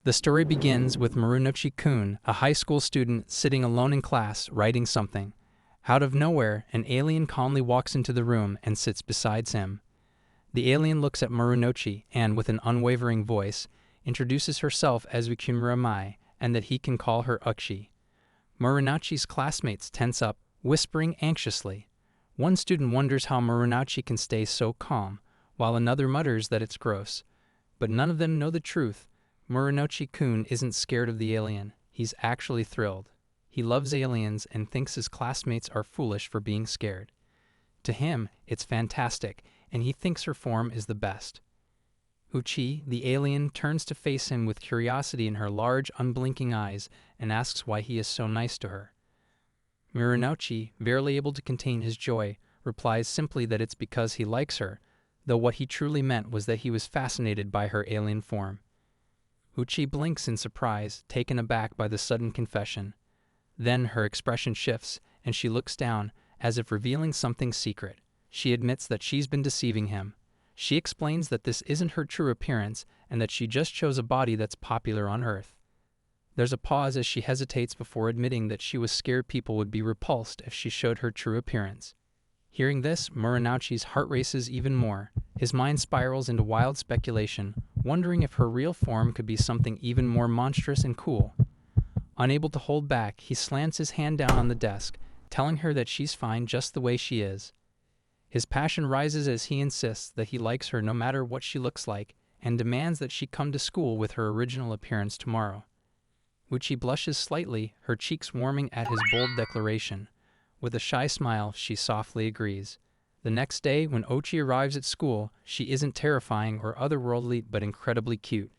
The story begins with Marunouchi-kun, a high school student sitting alone in class writing something. Out of nowhere, an alien calmly walks into the room and sits beside him. The alien looks at Marunouchi and, with an unwavering voice, introduces herself as Ukimura Mai and that he can call her Uchi. Marunouchi's classmates tense up, whispering anxiously. One student wonders how Marunouchi can stay so calm, while another mutters that it's gross. But none of them know the truth. Marunouchi-kun isn't scared of the alien. He's actually thrilled. He loves aliens and thinks his classmates are foolish for being scared. To him, it's fantastic, and he thinks her form is the best. Uchi, the alien, turns to face him with curiosity in her large, unblinking eyes and asks why he is so nice to her. Marunouchi, barely able to contain his joy, replies simply that it's because he likes her, though what he truly meant was that he was fascinated by her alien form. Uchi blinks in surprise, taken aback by the sudden confession. Then her expression shifts, and she looks down, as if revealing something secret. She admits that she's been deceiving him. She explains that this isn't her true appearance, and that she just chose a body that's popular on Earth. There's a pause as she hesitates before admitting that she was scared people would be repulsed if she showed her true appearance. Hearing this, Marunouchi's heart races even more. His mind spirals into wild speculation, wondering if her real form could be something even more monstrous and cool. Unable to hold back, he slants his hand down on the desk, telling her that she's fine just the way she is. His passion rises as he insists that he likes her no matter what she looks like, and demands that she come to school with her original appearance tomorrow. Uchi blushes slightly, her cheeks warming at his bold declaration. With a shy smile, she softly agrees. The next day, when Uchi arrives at school, she isn't terrifying or otherworldly but incredibly cute.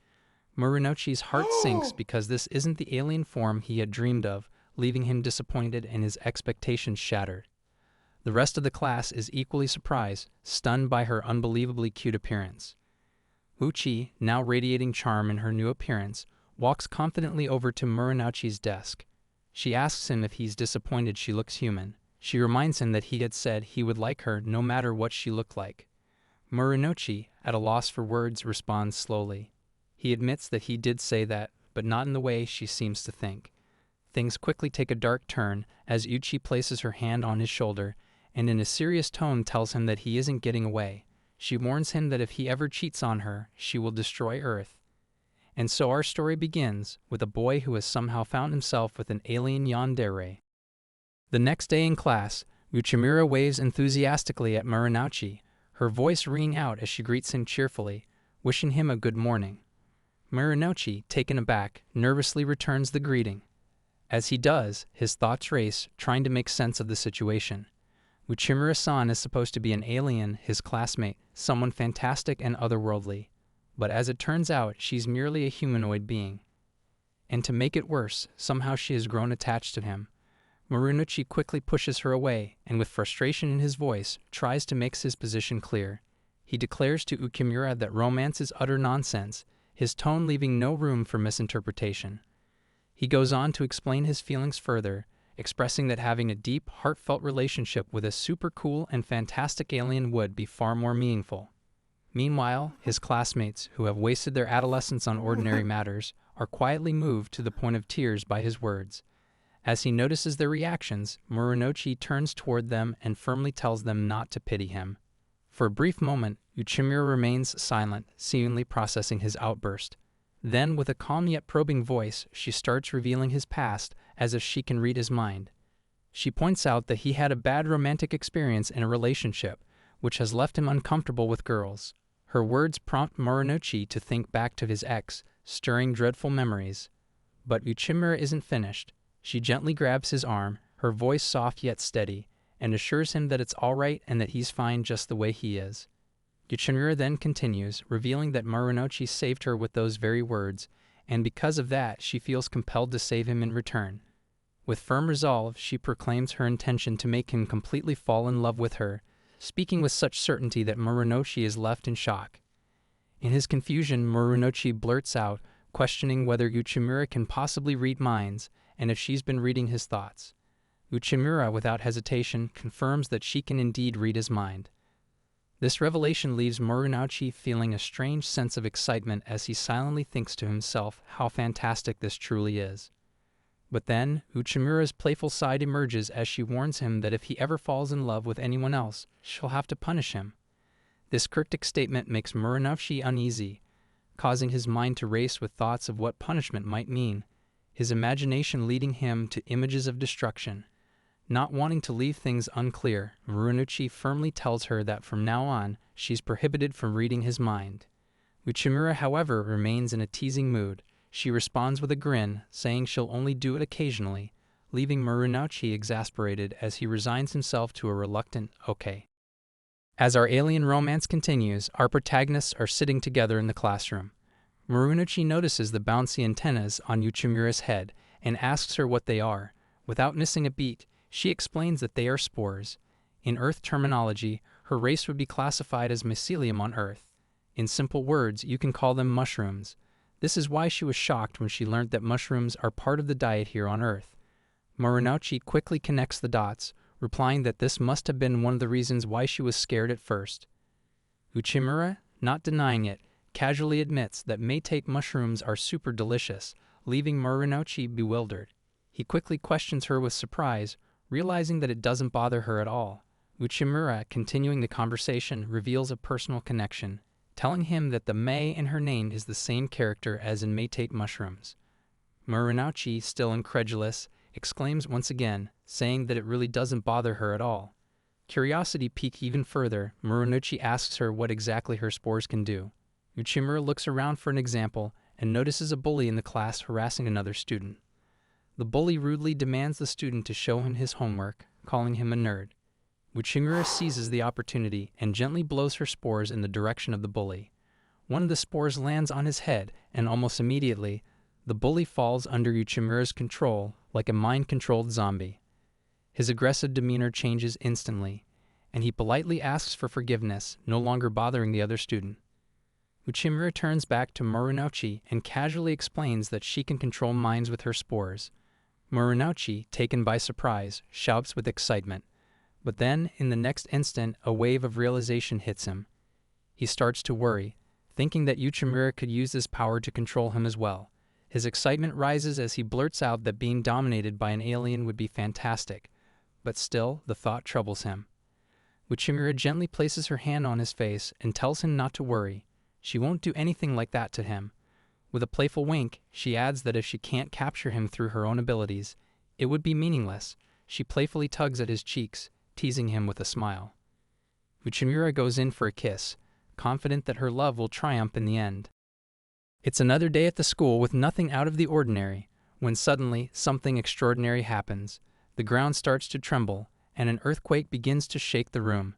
Marunouchi's heart sinks because this isn't the alien form he had dreamed of, leaving him disappointed and his expectations shattered. The rest of the class is equally surprised, stunned by her unbelievably cute appearance. Uchi, now radiating charm in her new appearance, walks confidently over to Marunouchi's desk. She asks him if he's disappointed she looks human. She reminds him that he had said he would like her no matter what she looked like. Marunouchi, at a loss for words, responds slowly. He admits that he did say that, but not in the way she seems to think. Things quickly take a dark turn as Uchi places her hand on his shoulder and in a serious tone tells him that he isn't getting away. She warns him that if he ever cheats on her, she will destroy Earth. And so our story begins with a boy who has somehow found himself with an alien Yandere. The next day in class, Uchimura waves enthusiastically at Marunouchi, her voice ringing out as she greets him cheerfully, wishing him a good morning. Marunouchi, taken aback, nervously returns the greeting. As he does, his thoughts race, trying to make sense of the situation. Uchimura-san is supposed to be an alien, his classmate, someone fantastic and otherworldly. But as it turns out, she's merely a humanoid being. And to make it worse, somehow she has grown attached to him. Marunouchi quickly pushes her away, and with frustration in his voice, tries to make his position clear. He declares to Ukimura that romance is utter nonsense, his tone leaving no room for misinterpretation. He goes on to explain his feelings further, expressing that having a deep, heartfelt relationship with a super cool and fantastic alien would be far more meaningful. Meanwhile, his classmates, who have wasted their adolescence on ordinary matters, are quietly moved to the point of tears by his words. As he notices their reactions, Marunouchi turns toward them and firmly tells them not to pity him. For a brief moment, Uchimura remains silent, seemingly processing his outburst. Then, with a calm yet probing voice, she starts revealing his past, as if she can read his mind. She points out that he had a bad romantic experience in a relationship, which has left him uncomfortable with girls. Her words prompt Marunouchi to think back to his ex, stirring dreadful memories. But Uchimura isn't finished. She gently grabs his arm, her voice soft yet steady, and assures him that it's all right and that he's fine just the way he is. Uchimura then continues, revealing that Marunouchi saved her with those very words, and because of that, she feels compelled to save him in return. With firm resolve, she proclaims her intention to make him completely fall in love with her, speaking with such certainty that Marunouchi is left in shock. In his confusion, Marunouchi blurts out, questioning whether Uchimura can possibly read minds, and if she's been reading his thoughts. Uchimura, without hesitation, confirms that she can indeed read his mind. This revelation leaves Murunouchi feeling a strange sense of excitement as he silently thinks to himself how fantastic this truly is. But then, Uchimura's playful side emerges as she warns him that if he ever falls in love with anyone else, she'll have to punish him. This cryptic statement makes Murunouchi uneasy, causing his mind to race with thoughts of what punishment might mean, his imagination leading him to images of destruction. Not wanting to leave things unclear, Murunouchi firmly tells her that from now on, she's prohibited from reading his mind. Uchimura, however, remains in a teasing mood. She responds with a grin, saying she'll only do it occasionally, leaving Murunouchi exasperated as he resigns himself to a reluctant okay. As our alien romance continues, our protagonists are sitting together in the classroom. Murunouchi notices the bouncy antennas on Uchimura's head and asks her what they are. Without missing a beat, she explains that they are spores. In Earth terminology, her race would be classified as mycelium on Earth. In simple words, you can call them mushrooms. This is why she was shocked when she learned that mushrooms are part of the diet here on Earth. Murunouchi quickly connects the dots, replying that this must have been one of the reasons why she was scared at first. Uchimura, not denying it, casually admits that Maytake mushrooms are super delicious, leaving Murunouchi bewildered. He quickly questions her with surprise, realizing that it doesn't bother her at all. Uchimura, continuing the conversation, reveals a personal connection, telling him that the May in her name is the same character as in Maytake mushrooms. Murunouchi, still incredulous, exclaims once again, saying that it really doesn't bother her at all. Curiosity piqued even further, Murunouchi asks her what exactly her spores can do. Uchimura looks around for an example and notices a bully in the class harassing another student. The bully rudely demands the student to show him his homework, calling him a nerd. Uchimura seizes the opportunity and gently blows her spores in the direction of the bully. One of the spores lands on his head, and almost immediately, the bully falls under Uchimura's control like a mind-controlled zombie. His aggressive demeanor changes instantly, and he politely asks for forgiveness, no longer bothering the other student. Uchimura turns back to Murunouchi and casually explains that she can control minds with her spores. Murunouchi, taken by surprise, shouts with excitement. But then, in the next instant, a wave of realization hits him. He starts to worry, thinking that Uchimura could use this power to control him as well. His excitement rises as he blurts out that being dominated by an alien would be fantastic, but still, the thought troubles him. Uchimura gently places her hand on his face and tells him not to worry. She won't do anything like that to him. With a playful wink, she adds that if she can't capture him through her own abilities, it would be meaningless. She playfully tugs at his cheeks, teasing him with a smile. Uchimura goes in for a kiss, confident that her love will triumph in the end. It's another day at the school with nothing out of the ordinary, when suddenly something extraordinary happens. The ground starts to tremble, and an earthquake begins to shake the room.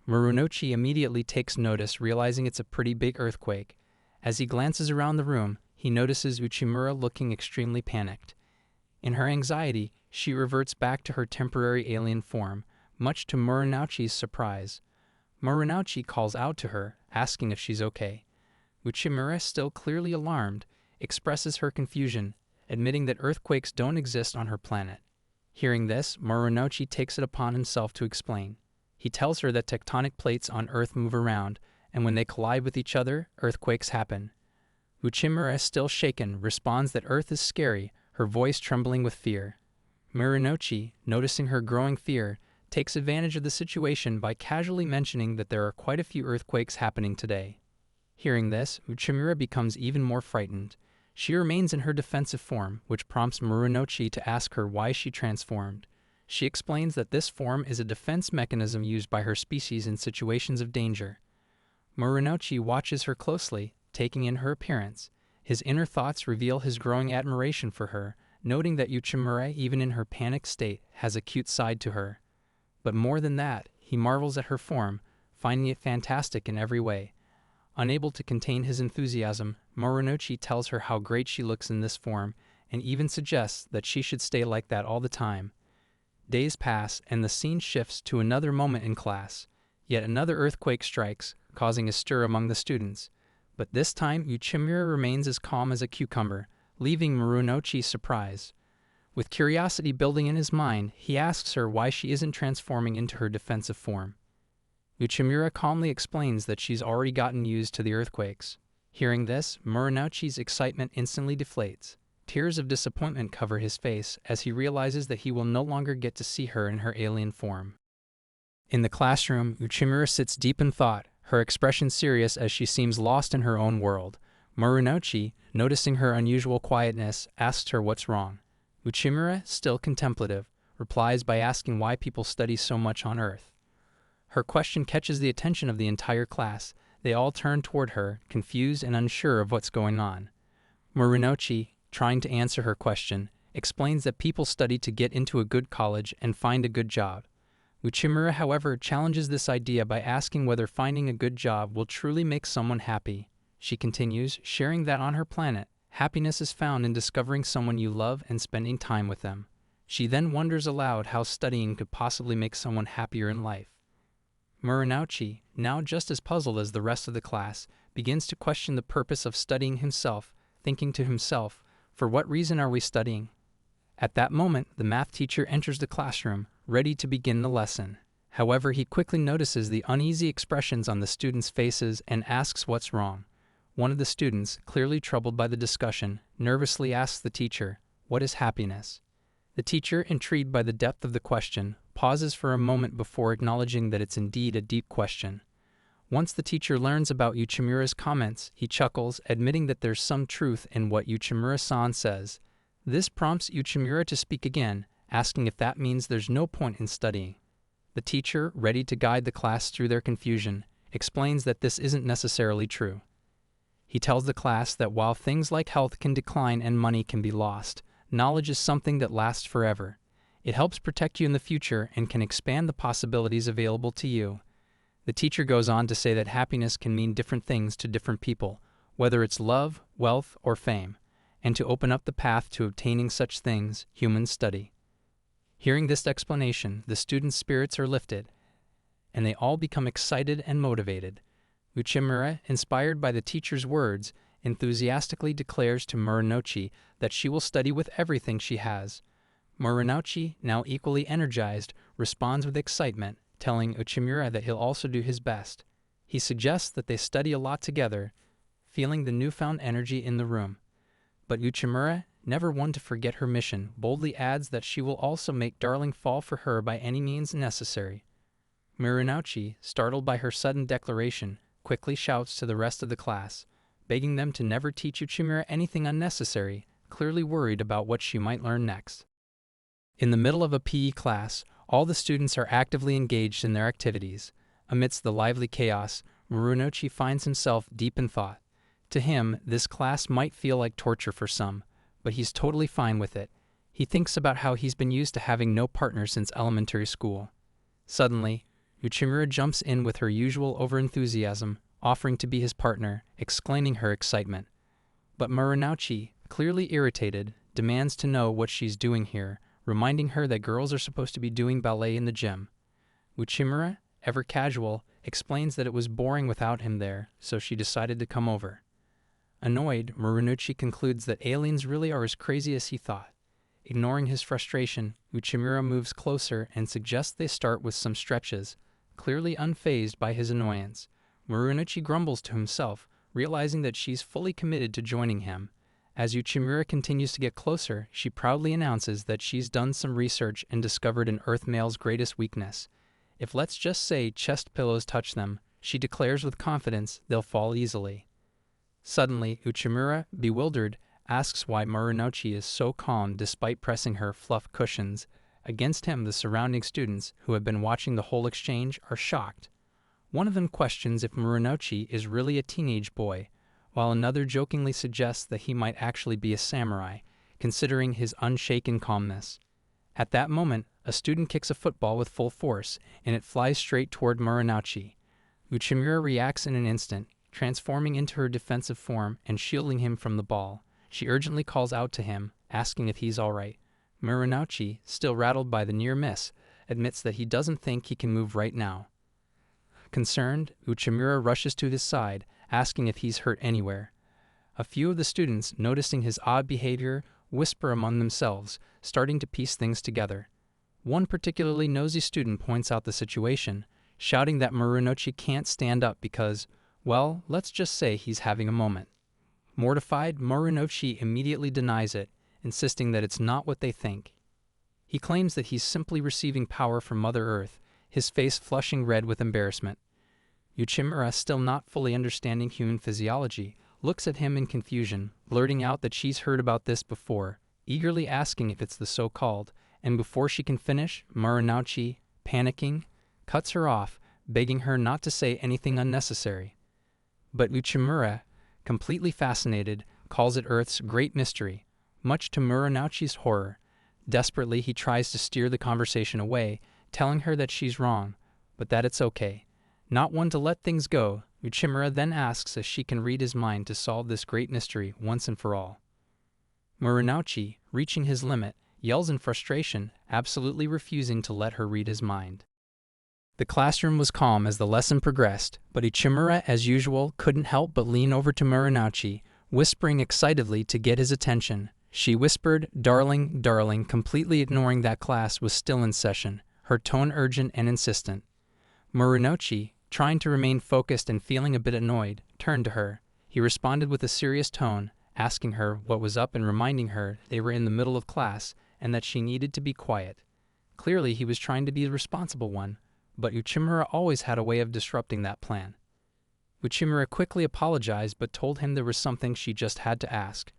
Murunouchi immediately takes notice, realizing it's a pretty big earthquake. As he glances around the room, he notices Uchimura looking extremely panicked. In her anxiety, she reverts back to her temporary alien form, much to Murunouchi's surprise. Murunouchi calls out to her, asking if she's okay. Uchimura, still clearly alarmed, expresses her confusion, admitting that earthquakes don't exist on her planet. Hearing this, Murunouchi takes it upon himself to explain. He tells her that tectonic plates on Earth move around, and when they collide with each other, earthquakes happen. Uchimura, still shaken, responds that Earth is scary, her voice trembling with fear. Murunouchi, noticing her growing fear, takes advantage of the situation by casually mentioning that there are quite a few earthquakes happening today. Hearing this, Uchimura becomes even more frightened. She remains in her defensive form, which prompts Murunouchi to ask her why she transformed. She explains that this form is a defense mechanism used by her species in situations of danger. Murunouchi watches her closely, taking in her appearance. His inner thoughts reveal his growing admiration for her, noting that Uchimura, even in her panicked state, has a cute side to her. But more than that, he marvels at her form, finding it fantastic in every way. Unable to contain his enthusiasm, Murunouchi tells her how great she looks in this form, and even suggests that she should stay like that all the time. Days pass, and the scene shifts to another moment in class. Yet another earthquake strikes, causing a stir among the students. But this time, Uchimura remains as calm as a cucumber, leaving Murunouchi surprised. With curiosity building in his mind, he asks her why she isn't transforming into her defensive form. Uchimura calmly explains that she's already gotten used to the earthquakes. Hearing this, Murunouchi's excitement instantly deflates. Tears of disappointment cover his face as he realizes that he will no longer get to see her in her alien form. In the classroom, Uchimura sits deep in thought, her expression serious as she seems lost in her own world. Murunouchi, noticing her unusual quietness, asks her what's wrong. Uchimura, still contemplative, replies by asking why people study so much on Earth. Her question catches the attention of the entire class. They all turn toward her, confused and unsure of what's going on. Murunouchi, trying to answer her question, explains that people study to get into a good college and find a good job. Uchimura, however, challenges this idea by asking whether finding a good job will truly make someone happy. She continues, sharing that on her planet, happiness is found in discovering someone you love and spending time with them. She then wonders aloud how studying could possibly make someone happier in life. Murunouchi, now just as puzzled as the rest of the class, begins to question the purpose of studying himself, thinking to himself, "For what reason are we studying?" At that moment, the math teacher enters the classroom, ready to begin the lesson. However, he quickly notices the uneasy expressions on the students' faces and asks what's wrong. One of the students, clearly troubled by the discussion, nervously asks the teacher, "What is happiness?" The teacher, intrigued by the depth of the question, pauses for a moment before acknowledging that it's indeed a deep question. Once the teacher learns about Uchimura's comments, he chuckles, admitting that there's some truth in what Uchimura-san says. This prompts Uchimura to speak again, asking if that means there's no point in studying. The teacher, ready to guide the class through their confusion, explains that this isn't necessarily true. He tells the class that while things like health can decline and money can be lost, knowledge is something that lasts forever. It helps protect you in the future and can expand the possibilities available to you. The teacher goes on to say that happiness can mean different things to different people, whether it's love, wealth, or fame, and to open up the path to obtaining such things, humans study. Hearing this explanation, the students' spirits are lifted, and they all become excited and motivated. Uchimura, inspired by the teacher's words, enthusiastically declares to Murunouchi that she will study with everything she has. Murunouchi, now equally energized, responds with excitement, telling Uchimura that he'll also do his best. He suggests that they study a lot together, feeling the newfound energy in the room. But Uchimura, never one to forget her mission, boldly adds that she will also make Darling fall for her by any means necessary. Murunouchi, startled by her sudden declaration, quickly shouts to the rest of the class, begging them to never teach Uchimura anything unnecessary, clearly worried about what she might learn next. In the middle of a PE class, all the students are actively engaged in their activities. Amidst the lively chaos, Murunouchi finds himself deep in thought. To him, this class might feel like torture for some, but he's totally fine with it. He thinks about how he's been used to having no partner since elementary school. Suddenly, Uchimura jumps in with her usual overenthusiasm, offering to be his partner, exclaiming her excitement. But Murunouchi, clearly irritated, demands to know what she's doing here, reminding her that girls are supposed to be doing ballet in the gym. Uchimura, ever casual, explains that it was boring without him there, so she decided to come over. Annoyed, Murunouchi concludes that aliens really are as crazy as he thought. Ignoring his frustration, Uchimura moves closer and suggests they start with some stretches, clearly unfazed by his annoyance. Murunouchi grumbles to himself, realizing that she's fully committed to joining him. As Uchimura continues to get closer, she proudly announces that she's done some research and discovered an Earth male's greatest weakness. If, let's just say, chest pillows touch them, she declares with confidence they'll fall easily. Suddenly, Uchimura, bewildered, asks why Murunouchi is so calm despite pressing her fluff cushions. Against him, the surrounding students, who have been watching the whole exchange, are shocked. One of them questions if Murunouchi is really a teenage boy, while another jokingly suggests that he might actually be a samurai, considering his unshaken calmness. At that moment, a student kicks a football with full force, and it flies straight toward Murunouchi. Uchimura reacts in an instant, transforming into her defensive form and shielding him from the ball. She urgently calls out to him, asking if he's all right. Murunouchi, still rattled by the near miss, admits that he doesn't think he can move right now. Concerned, Uchimura rushes to his side, asking if he's hurt anywhere. A few of the students, noticing his odd behavior, whisper among themselves, starting to piece things together. One particularly nosy student points out the situation. shouting that Marunouchi can't stand up because, well, let's just say he's having a moment. Mortified, Marunouchi immediately denies it, insisting that it's not what they think. He claims that he's simply receiving power from Mother Earth, his face flushing red with embarrassment. Uchimura, still not fully understanding human physiology, looks at him in confusion, blurting out that she's heard about this before, eagerly asking if it's the so-called, and before she can finish, Marunouchi, panicking, cuts her off, begging her not to say anything unnecessary. But Uchimura, completely fascinated, calls it Earth's great mystery, much to Marunouchi's horror. Desperately, he tries to steer the conversation away, telling her that she's wrong, but that it's okay. Not one to let things go, Uchimura then asks if she can read his mind to solve this great mystery once and for all. Marunouchi, reaching his limit, yells in frustration, absolutely refusing to let her read his mind. The classroom was calm as the lesson progressed, but Uchimura, as usual, couldn't help but lean over to Marunouchi, whispering excitedly to get his attention. She whispered, "Darling, darling," completely ignoring that class was still in session, her tone urgent and insistent. Marunouchi, trying to remain focused and feeling a bit annoyed, turned to her. He responded with a serious tone, asking her what was up and reminding her they were in the middle of class and that she needed to be quiet. Clearly he was trying to be the responsible one, but Uchimura always had a way of disrupting that plan. Uchimura quickly apologized but told him there was something she just had to ask.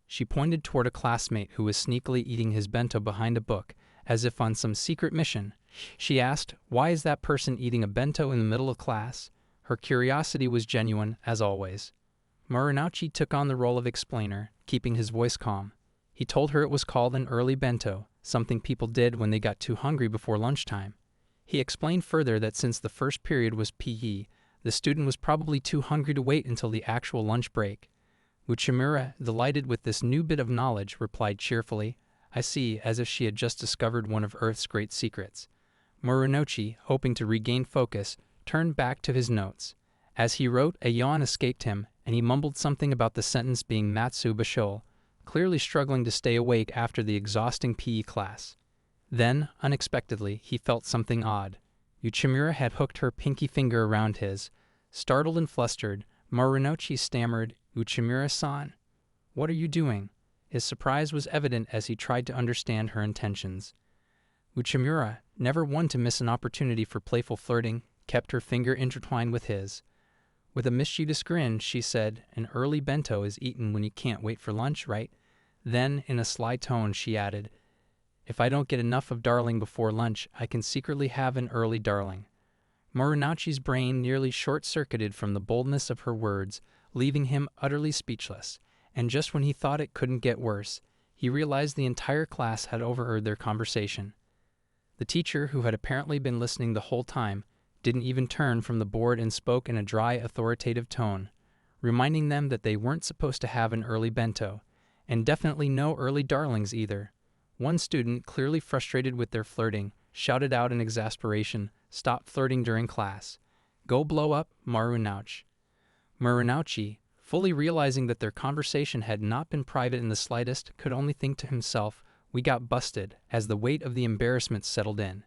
She pointed toward a classmate who was sneakily eating his bento behind a book, as if on some secret mission. She asked, "Why is that person eating a bento in the middle of class?" Her curiosity was genuine, as always. Marunouchi took on the role of explainer, keeping his voice calm. He told her it was called an early bento, something people did when they got too hungry before lunchtime. He explained further that since the first period was PE, the student was probably too hungry to wait until the actual lunch break. Uchimura, delighted with this new bit of knowledge, replied cheerfully, "I see," as if she had just discovered one of Earth's great secrets. Marunouchi, hoping to regain focus, turned back to his notes. As he wrote, a yawn escaped him, and he mumbled something about the sentence being Matsu Bashol, clearly struggling to stay awake after the exhausting PE class. Then, unexpectedly, he felt something odd. Uchimura had hooked her pinky finger around his. Startled and flustered, Marunouchi stammered, "Uchimura-san, what are you doing?" His surprise was evident as he tried to understand her intentions. Uchimura, never one to miss an opportunity for playful flirting, kept her finger intertwined with his. With a mischievous grin, she said, "An early bento is eaten when you can't wait for lunch, right?" Then, in a sly tone, she added, "If I don't get enough of darling before lunch, I can secretly have an early darling." Marunouchi's brain nearly short-circuited from the boldness of her words, leaving him utterly speechless, and just when he thought it couldn't get worse, he realized the entire class had overheard their conversation. The teacher, who had apparently been listening the whole time, didn't even turn from the board and spoke in a dry, authoritative tone, reminding them that they weren't supposed to have an early bento, and definitely no early darlings either. One student, clearly frustrated with their flirting, shouted out in exasperation, "Stop flirting during class. Go blow up, Marunouchi." Marunouchi, fully realizing that their conversation had not been private in the slightest, could only think to himself, "We got busted," as the weight of the embarrassment settled in.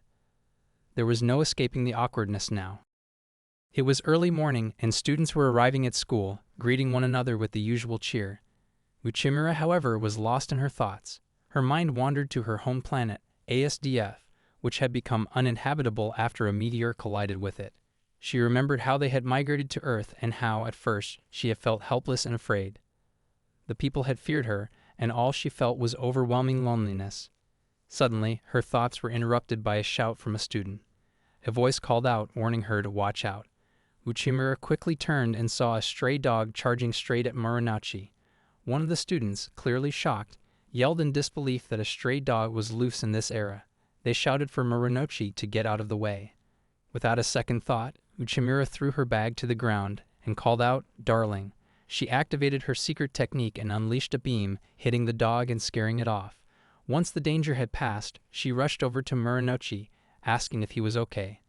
There was no escaping the awkwardness now. It was early morning, and students were arriving at school, greeting one another with the usual cheer. Uchimura, however, was lost in her thoughts. Her mind wandered to her home planet, ASDF, which had become uninhabitable after a meteor collided with it. She remembered how they had migrated to Earth and how, at first, she had felt helpless and afraid. The people had feared her, and all she felt was overwhelming loneliness. Suddenly, her thoughts were interrupted by a shout from a student. A voice called out, warning her to watch out. Uchimura quickly turned and saw a stray dog charging straight at Marunouchi. One of the students, clearly shocked, yelled in disbelief that a stray dog was loose in this era. They shouted for Marunouchi to get out of the way. Without a second thought, Uchimura threw her bag to the ground and called out, "Darling." She activated her secret technique and unleashed a beam, hitting the dog and scaring it off. Once the danger had passed, she rushed over to Marunouchi, asking if he was okay.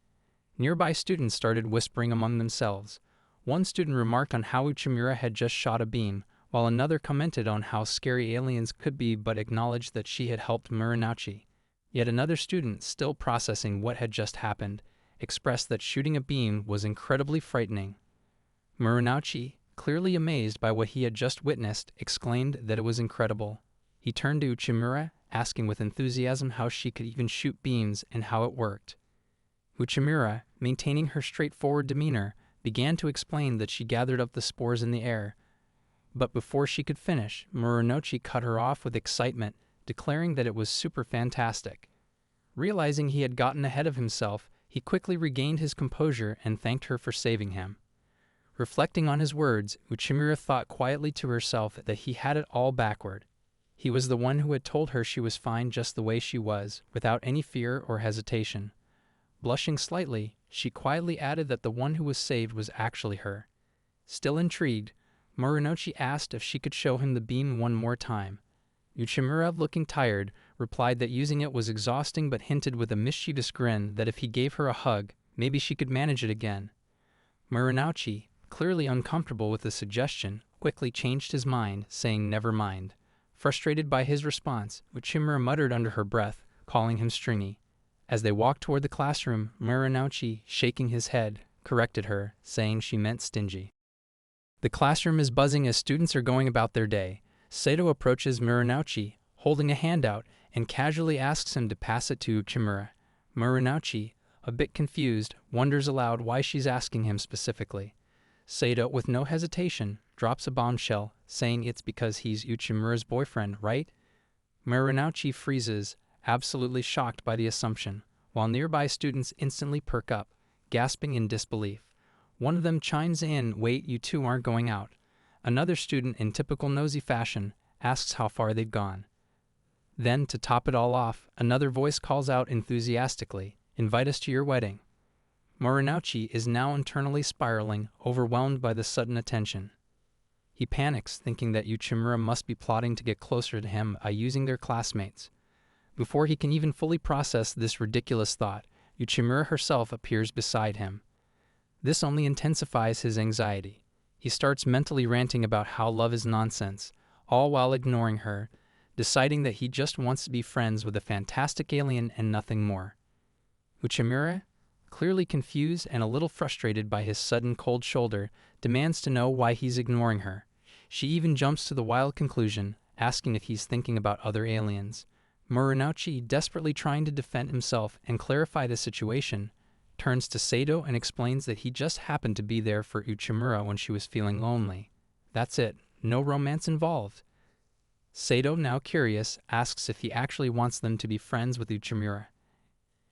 Nearby students started whispering among themselves. One student remarked on how Uchimura had just shot a beam, while another commented on how scary aliens could be but acknowledged that she had helped Marunouchi. Yet another student, still processing what had just happened, expressed that shooting a beam was incredibly frightening. Murunouchi, clearly amazed by what he had just witnessed, exclaimed that it was incredible. He turned to Uchimura, asking with enthusiasm how she could even shoot beams and how it worked. Uchimura, maintaining her straightforward demeanor, began to explain that she gathered up the spores in the air. But before she could finish, Murunouchi cut her off with excitement, declaring that it was super fantastic. Realizing he had gotten ahead of himself, he quickly regained his composure and thanked her for saving him. Reflecting on his words, Uchimura thought quietly to herself that he had it all backward. He was the one who had told her she was fine just the way she was, without any fear or hesitation. Blushing slightly, she quietly added that the one who was saved was actually her. Still intrigued, Murunouchi asked if she could show him the beam one more time. Uchimura, looking tired, replied that using it was exhausting but hinted with a mischievous grin that if he gave her a hug, maybe she could manage it again. Murunouchi, clearly uncomfortable with the suggestion, quickly changed his mind, saying never mind. Frustrated by his response, Uchimura muttered under her breath, calling him stringy. As they walked toward the classroom, Murunouchi, shaking his head, corrected her, saying she meant stingy. The classroom is buzzing as students are going about their day. Sato approaches Murunouchi, holding a handout, and casually asks him to pass it to Uchimura. Murunouchi, a bit confused, wonders aloud why she's asking him specifically. Sato, with no hesitation, drops a bombshell, saying it's because he's Uchimura's boyfriend, right? Murunouchi freezes, absolutely shocked by the assumption, while nearby students instantly perk up, gasping in disbelief. One of them chimes in, "Wait, you two aren't going out." Another student, in typical nosy fashion, asks how far they've gone. Then, to top it all off, another voice calls out enthusiastically, "Invite us to your wedding." Murunouchi is now internally spiraling, overwhelmed by the sudden attention. He panics, thinking that Uchimura must be plotting to get closer to him by using their classmates. Before he can even fully process this ridiculous thought, Uchimura herself appears beside him. This only intensifies his anxiety. He starts mentally ranting about how love is nonsense, all while ignoring her, deciding that he just wants to be friends with a fantastic alien and nothing more. Uchimura, clearly confused and a little frustrated by his sudden cold shoulder, demands to know why he's ignoring her. She even jumps to the wild conclusion, asking if he's thinking about other aliens. Murunouchi, desperately trying to defend himself and clarify the situation, turns to Sato and explains that he just happened to be there for Uchimura when she was feeling lonely. That's it, no romance involved. Sato, now curious, asks if he actually wants them to be friends with Uchimura.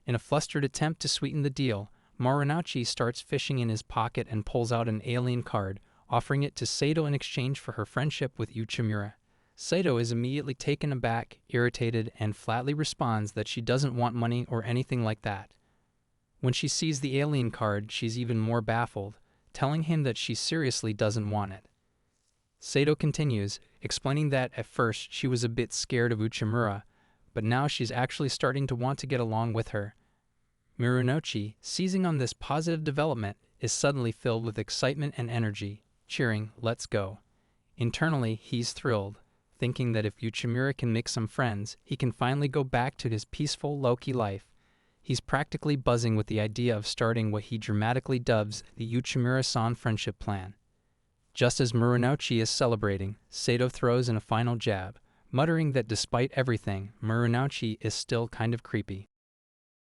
In a flustered attempt to sweeten the deal, Murunouchi starts fishing in his pocket and pulls out an alien card, offering it to Sato in exchange for her friendship with Uchimura. Sato is immediately taken aback, irritated, and flatly responds that she doesn't want money or anything like that. When she sees the alien card, she's even more baffled, telling him that she seriously doesn't want it. Sato continues, explaining that at first she was a bit scared of Uchimura, but now she's actually starting to want to get along with her. Murunouchi, seizing on this positive development, is suddenly filled with excitement and energy, cheering, "Let's go." Internally, he's thrilled, thinking that if Uchimura can make some friends, he can finally go back to his peaceful, low-key life. He's practically buzzing with the idea of starting what he dramatically dubs the Uchimura-san friendship plan. Just as Murunouchi is celebrating, Sato throws in a final jab, muttering that despite everything, Murunouchi is still kind of creepy.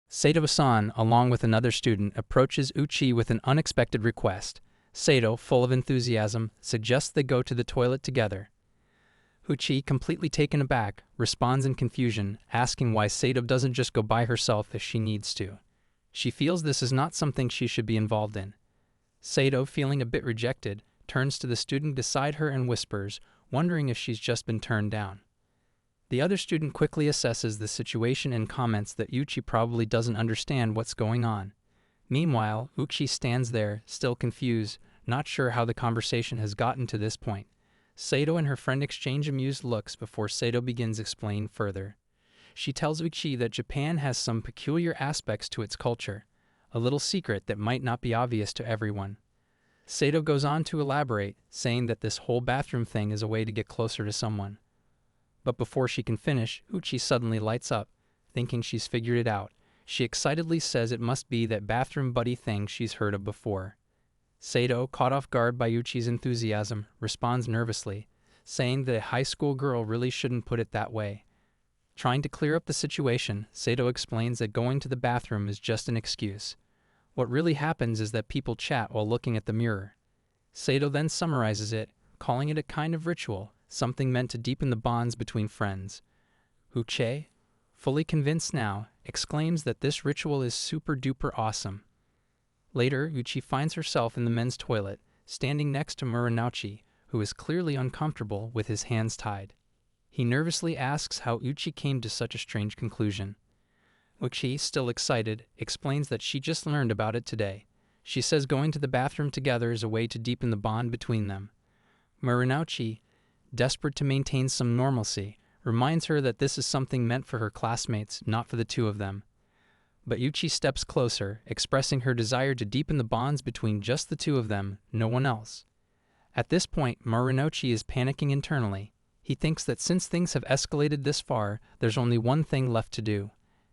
Sato-san, along with another student, approaches Uchi with an unexpected request. Sato, full of enthusiasm, suggests they go to the toilet together. Uchi, completely taken aback, responds in confusion, asking why Sato doesn't just go by herself if she needs to. She feels this is not something she should be involved in. Sato, feeling a bit rejected, turns to the student beside her and whispers, wondering if she's just been turned down. The other student quickly assesses the situation and comments that Uchi probably doesn't understand what's going on. Meanwhile, Uchi stands there, still confused, not sure how the conversation has gotten to this point. Sato and her friend exchange amused looks before Sato begins explaining further. She tells Uchi that Japan has some peculiar aspects to its culture, a little secret that might not be obvious to everyone. Sato goes on to elaborate, saying that this whole bathroom thing is a way to get closer to someone. But before she can finish, Uchi suddenly lights up, thinking she's figured it out. She excitedly says it must be that bathroom buddy thing she's heard of before. Sato, caught off guard by Uchi's enthusiasm, responds nervously, saying that a high school girl really shouldn't put it that way. Trying to clear up the situation, Sato explains that going to the bathroom is just an excuse. What really happens is that people chat while looking at the mirror. Sato then summarizes it, calling it a kind of ritual, something meant to deepen the bonds between friends. Uche, fully convinced now, exclaims that this ritual is super duper awesome. Later, Uchi finds herself in the men's toilet, standing next to Muranochi, who is clearly uncomfortable with his hands tied. He nervously asks how Uchi came to such a strange conclusion. Uchi, still excited, explains that she just learned about it today. She says going to the bathroom together is a way to deepen the bond between them. Muranochi, desperate to maintain some normalcy, reminds her that this is something meant for her classmates, not for the two of them. But Uchi steps closer, expressing her desire to deepen the bonds between just the two of them, no one else. At this point, Muranochi is panicking internally. He thinks that since things have escalated this far, there's only one thing left to do.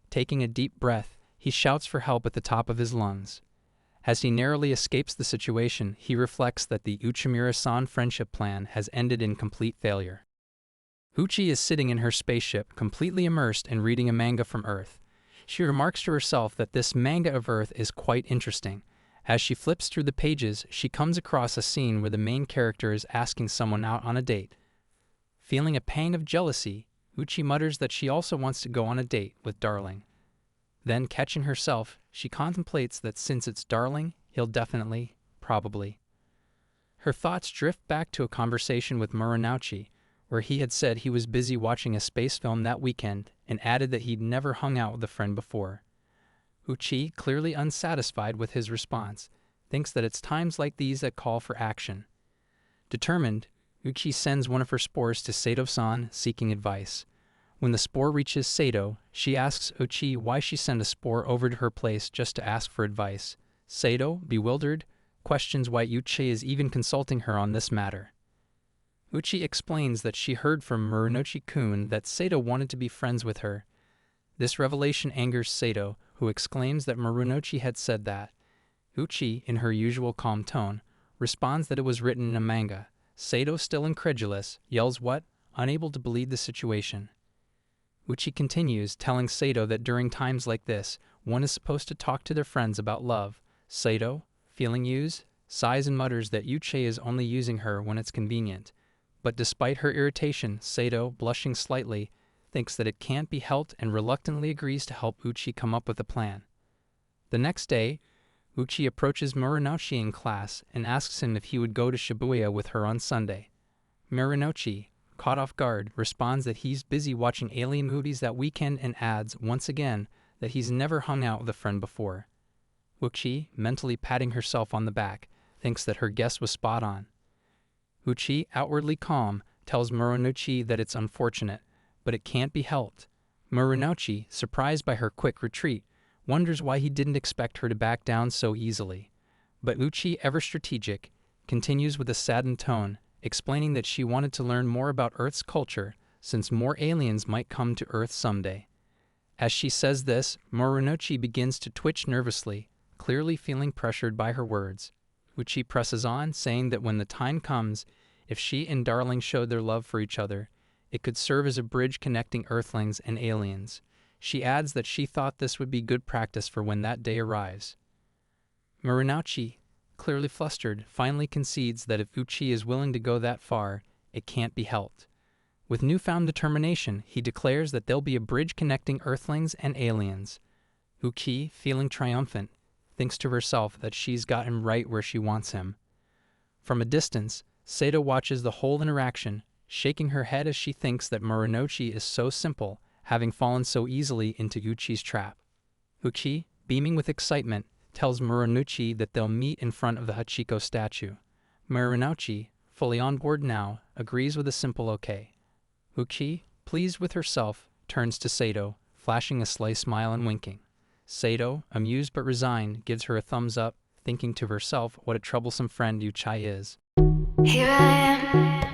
Taking a deep breath, he shouts for help at the top of his lungs. As he narrowly escapes the situation, he reflects that the Uchimura-san friendship plan has ended in complete failure. Uchi is sitting in her spaceship, completely immersed in reading a manga from Earth. She remarks to herself that this manga of Earth is quite interesting. As she flips through the pages, she comes across a scene where the main character is asking someone out on a date. Feeling a pang of jealousy, Uchi mutters that she also wants to go on a date with Darling. Then, catching herself, she contemplates that since it's Darling, he'll definitely, probably. Her thoughts drift back to a conversation with Muranochi, where he had said he was busy watching a space film that weekend and added that he'd never hung out with a friend before. Uchi, clearly unsatisfied with his response, thinks that it's times like these that call for action. Determined, Uchi sends one of her spores to Sato-san, seeking advice. When the spore reaches Sato, she asks Uchi why she sent a spore over to her place just to ask for advice. Sato, bewildered, questions why Uchi is even consulting her on this matter. Uchi explains that she heard from Muranochi-kun that Sato wanted to be friends with her. This revelation angers Sato, who exclaims that Muranochi had said that. Uchi, in her usual calm tone, responds that it was written in a manga. Sato, still incredulous, yells what? Unable to believe the situation. Uchi continues, telling Sato that during times like this, one is supposed to talk to their friends about love. Sato, feeling used, sighs and mutters that Uchi is only using her when it's convenient. But despite her irritation, Sato, blushing slightly, thinks that it can't be helped and reluctantly agrees to help Uchi come up with a plan. The next day, Uchi approaches Muranochi in class and asks him if he would go to Shibuya with her on Sunday. Muranochi, caught off guard, responds that he's busy watching alien movies that weekend and adds, once again, that he's never hung out with a friend before. Uchi, mentally patting herself on the back, thinks that her guess was spot on. Uchi, outwardly calm, tells Muranochi that it's unfortunate, but it can't be helped. Muranochi, surprised by her quick retreat, wonders why he didn't expect her to back down so easily. But Uchi, ever strategic, continues with a saddened tone, explaining that she wanted to learn more about Earth's culture since more aliens might come to Earth someday. As she says this, Muranochi begins to twitch nervously, clearly feeling pressured by her words. Uchi presses on, saying that when the time comes, if she and Darling showed their love for each other, it could serve as a bridge connecting Earthlings and aliens. She adds that she thought this would be good practice for when that day arrives. Muranochi, clearly flustered, finally concedes that if Uchi is willing to go that far, it can't be helped. With newfound determination, he declares that there'll be a bridge connecting Earthlings and aliens. Uchi, feeling triumphant, thinks to herself that she's got him right where she wants him. From a distance, Sato watches the whole interaction, shaking her head as she thinks that Muranochi is so simple, having fallen so easily into Uchi's trap. Uchi, beaming with excitement, tells Muranochi that they'll meet in front of the Hachiko statue. Muranochi, fully on board now, agrees with a simple okay. Uchi, pleased with herself, turns to Sato, flashing a sly smile and winking. Sato, amused but resigned, gives her a thumbs up, thinking to herself what a troublesome friend Uchi is. Here I am.